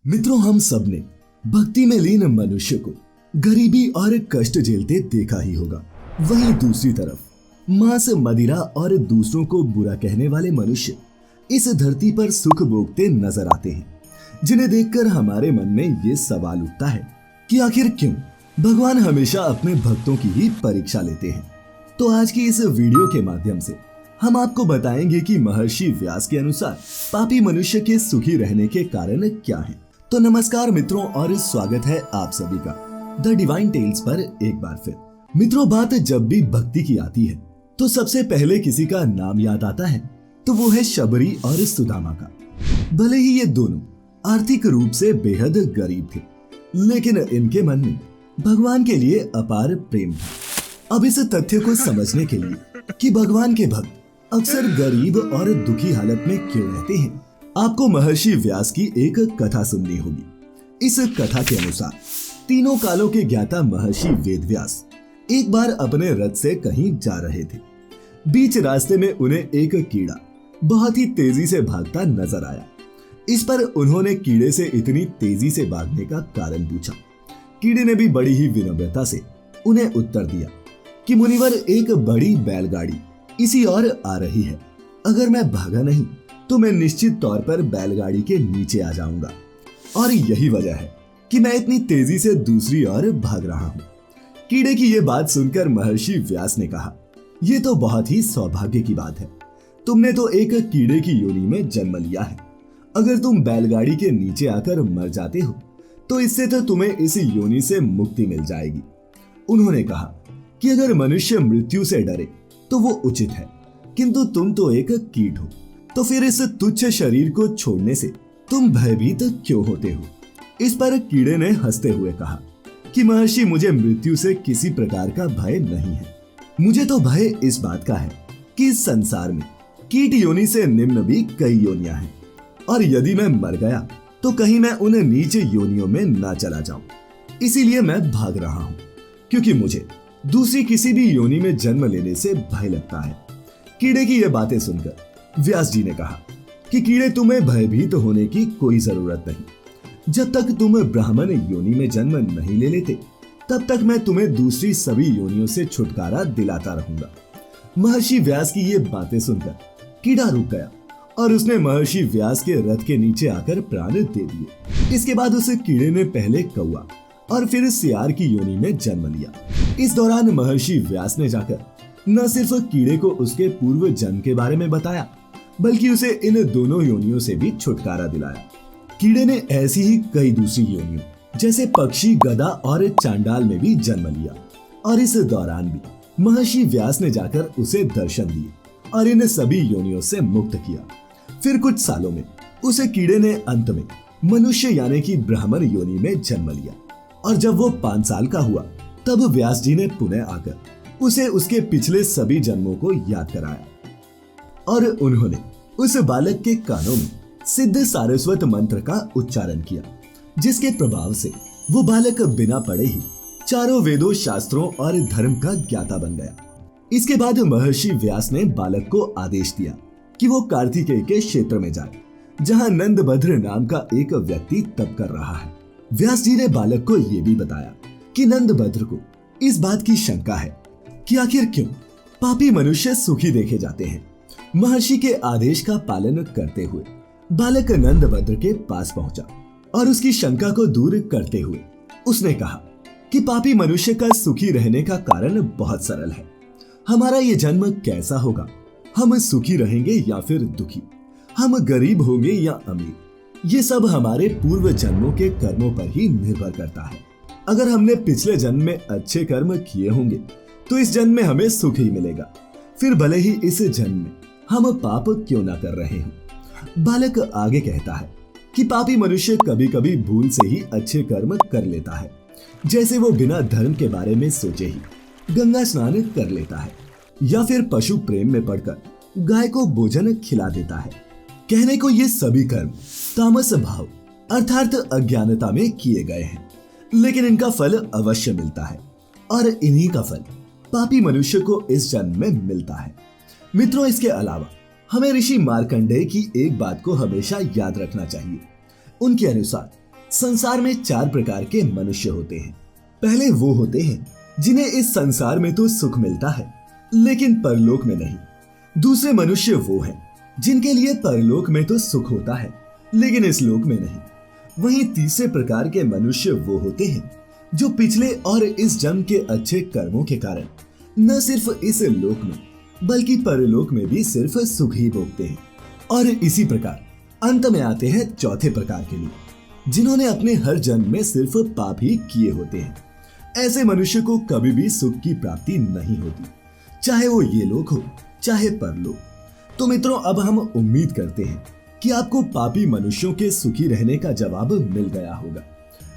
मित्रों, हम सब ने भक्ति में लीन मनुष्य को गरीबी और कष्ट झेलते देखा ही होगा। वहीं दूसरी तरफ मांस, मदिरा और दूसरों को बुरा कहने वाले मनुष्य इस धरती पर सुख भोगते नजर आते हैं, जिन्हें देखकर हमारे मन में ये सवाल उठता है कि आखिर क्यों भगवान हमेशा अपने भक्तों की ही परीक्षा लेते हैं। तो आज की इस वीडियो के माध्यम से हम आपको बताएंगे कि महर्षि व्यास के अनुसार पापी मनुष्य के सुखी रहने के कारण क्या हैं। तो नमस्कार मित्रों, और स्वागत है आप सभी का द डिवाइन टेल्स पर एक बार फिर। मित्रों, बात जब भी भक्ति की आती है तो सबसे पहले किसी का नाम याद आता है तो वो है शबरी और सुदामा का। भले ही ये दोनों आर्थिक रूप से बेहद गरीब थे, लेकिन इनके मन में भगवान के लिए अपार प्रेम था। अब इस तथ्य को समझने के लिए कि भगवान के भक्त अक्सर गरीब और दुखी हालत में क्यों रहते हैं, आपको महर्षि व्यास की एक कथा सुननी होगी। इस कथा के अनुसार तीनों कालों के ज्ञाता महर्षि वेदव्यास एक बार अपने रथ से कहीं जा रहे थे। बीच रास्ते में उन्हें एक कीड़ा बहुत ही तेजी से भागता नजर आया। इस पर उन्होंने कीड़े से इतनी तेजी से भागने का कारण पूछा। कीड़े ने भी बड़ी ही विनम्रता से उन्हें उत्तर दिया कि मुनिवर, एक बड़ी बैलगाड़ी इसी ओर आ रही है। अगर मैं भागा नहीं तो मैं निश्चित तौर पर बैलगाड़ी के नीचे आ जाऊंगा, और यही वजह है कि मैं इतनी तेजी से दूसरी ओर भाग रहा हूं। कीड़े की ये बात सुनकर महर्षि व्यास ने कहा, ये तो बहुत ही सौभाग्य की बात है। तुमने तो एक कीड़े की योनि में जन्म लिया है। अगर तुम बैलगाड़ी के नीचे आकर मर जाते हो तो इससे तो तुम्हें इस योनि से मुक्ति मिल जाएगी। उन्होंने कहा कि अगर मनुष्य मृत्यु से डरे तो वो उचित है, किंतु तुम तो एक कीट हो, तो फिर इस तुच्छ शरीर को छोड़ने से तुम भयभीत क्यों होते हो। इस पर कीड़े ने हंसते हुए कहा कि महर्षि, मुझे मृत्यु से किसी प्रकार का भय नहीं है। मुझे तो भय इस बात का है कि इस संसार में कीट योनि से निम्न भी कई योनियां हैं, और यदि मैं मर गया तो कहीं मैं उन नीचे योनियों में ना चला जाऊं। इसीलिए मैं भाग रहा हूं, क्योंकि मुझे दूसरी किसी भी योनि में जन्म लेने से भय लगता है। कीड़े की ये बातें सुनकर व्यास जी ने कहा कि कीड़े, तुम्हें भयभीत होने की कोई जरूरत नहीं। जब तक तुम ब्राह्मण योनि में जन्म नहीं ले लेते तब तक मैं तुम्हें दूसरी सभी योनियों से छुटकारा दिलाता रहूंगा। महर्षि व्यास की ये बातें सुनकर कीड़ा रुक गया और उसने महर्षि व्यास के रथ के नीचे आकर प्राण दे दिए। इसके बाद उस कीड़े ने पहले कौवा और फिर सियार की योनि में जन्म लिया। इस दौरान महर्षि व्यास ने जाकर न सिर्फ कीड़े को उसके पूर्व जन्म के बारे में बताया, बल्कि उसे इन दोनों योनियों से भी छुटकारा दिलाया। कीड़े ने ऐसी ही कई दूसरी योनियों जैसे पक्षी, गधा और चांडाल में भी जन्म लिया, और इस दौरान भी महर्षि व्यास ने जाकर उसे दर्शन दिए और इन सभी योनियों से मुक्त किया। फिर कुछ सालों में उस कीड़े ने अंत में मनुष्य यानी कि ब्राह्मण योनि में जन्म लिया, और जब वो 5 साल का हुआ तब व्यास जी ने पुनः आकर उसे उसके पिछले सभी जन्मों को याद कराया, और उन्होंने उस बालक के कानों में सिद्ध सारस्वत मंत्र का उच्चारण किया, जिसके प्रभाव से वो बालक बिना पढ़े ही चारों वेदों, शास्त्रों और धर्म का ज्ञाता बन गया। इसके बाद महर्षि व्यास ने बालक को आदेश दिया कि वो कार्तिकेय के क्षेत्र में जाए, जहां नंदभद्र नाम का एक व्यक्ति तप कर रहा है। व्यास जी ने बालक को ये भी बताया कि नंदभद्र को इस बात की शंका है कि आखिर क्यों पापी मनुष्य सुखी देखे जाते हैं। महर्षि के आदेश का पालन करते हुए बालक नंदभद्र के पास पहुंचा, और उसकी शंका को दूर करते हुए उसने कहा कि पापी मनुष्य का सुखी रहने का कारण बहुत सरल है। हमारा ये जन्म कैसा होगा, हम सुखी रहेंगे या फिर दुखी, हम गरीब होंगे या अमीर, ये सब हमारे पूर्व जन्मों के कर्मों पर ही निर्भर करता है। अगर हमने पिछले जन्म में अच्छे कर्म किए होंगे तो इस जन्म में हमें सुख ही मिलेगा, फिर भले ही इस जन्म में हम पाप क्यों ना कर रहे हों। बालक आगे कहता है कि पापी मनुष्य कभी कभी भूल से ही अच्छे कर्म कर लेता है, जैसे वो बिना धर्म के बारे में सोचे ही गंगा स्नान कर लेता है, या फिर पशु प्रेम में पड़कर गाय को भोजन खिला देता है। कहने को ये सभी कर्म तामस भाव अर्थात अज्ञानता में किए गए हैं, लेकिन इनका फल अवश्य मिलता है, और इन्हीं का फल पापी मनुष्य को इस जन्म में मिलता है। मित्रों, इसके अलावा हमें ऋषि मार्कंडेय की एक बात को हमेशा याद रखना चाहिए। उनके अनुसार संसार में 4 प्रकार के मनुष्य होते हैं। पहले वो होते हैं जिन्हें इस संसार में तो सुख मिलता है लेकिन परलोक में नहीं। दूसरे मनुष्य वो हैं जिनके लिए परलोक में तो सुख होता है लेकिन इस लोक में नहीं। वहीं तीसरे प्रकार के मनुष्य वो होते हैं जो पिछले और इस जन्म के अच्छे कर्मों के कारण न सिर्फ इस लोक में बल्कि परलोक में भी सिर्फ सुख ही भोगते हैं। और इसी प्रकार अंत में आते हैं चौथे प्रकार के लोग जिन्होंने अपने हर जन्म में सिर्फ पाप ही किए होते हैं। ऐसे मनुष्य को कभी भी सुख की प्राप्ति नहीं होती, चाहे वो ये लोक हो चाहे परलोक। तो मित्रों, अब हम उम्मीद करते हैं कि आपको पापी मनुष्यों के सुखी रहने का जवाब मिल गया होगा।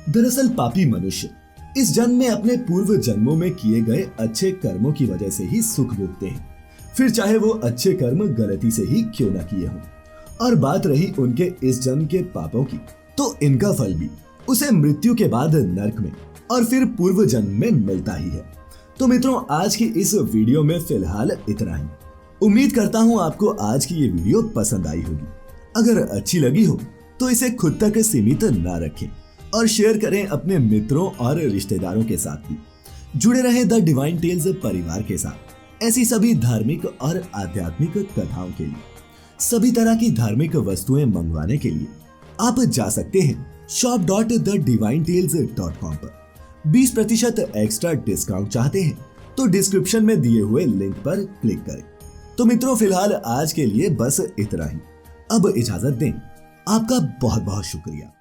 दरअसल पापी मनुष्य इस जन्म में अपने पूर्व जन्मों में किए गए अच्छे कर्मों की वजह से ही सुख भोगते हैं, फिर चाहे वो अच्छे कर्म गलती से ही क्यों न किए हों। और बात रही उनके इस जन्म के पापों की, तो इनका फल भी उसे मृत्यु के बाद नरक में और फिर पूर्व जन्म में मिलता ही है। तो मित्रों, आज की इस वीडियो में फिलहाल इतना ही। उम्मीद करता हूँ आपको आज की ये वीडियो पसंद आई होगी। अगर अच्छी लगी हो तो इसे खुद तक सीमित ना रखें और शेयर करें अपने मित्रों और रिश्तेदारों के साथ भी। जुड़े रहें द डिवाइन टेल्स परिवार के साथ ऐसी सभी धार्मिक और आध्यात्मिक कथाओं के लिए। सभी तरह की धार्मिक वस्तुएं मंगवाने के लिए आप जा सकते हैं shop.thedivinetales.com पर। 20% एक्स्ट्रा डिस्काउंट चाहते हैं तो डिस्क्रिप्शन में दिए हुए लिंक पर क्लिक करें। तो मित्रों, फिलहाल आज के लिए बस इतना ही। अब इजाजत दें। आपका बहुत बहुत शुक्रिया।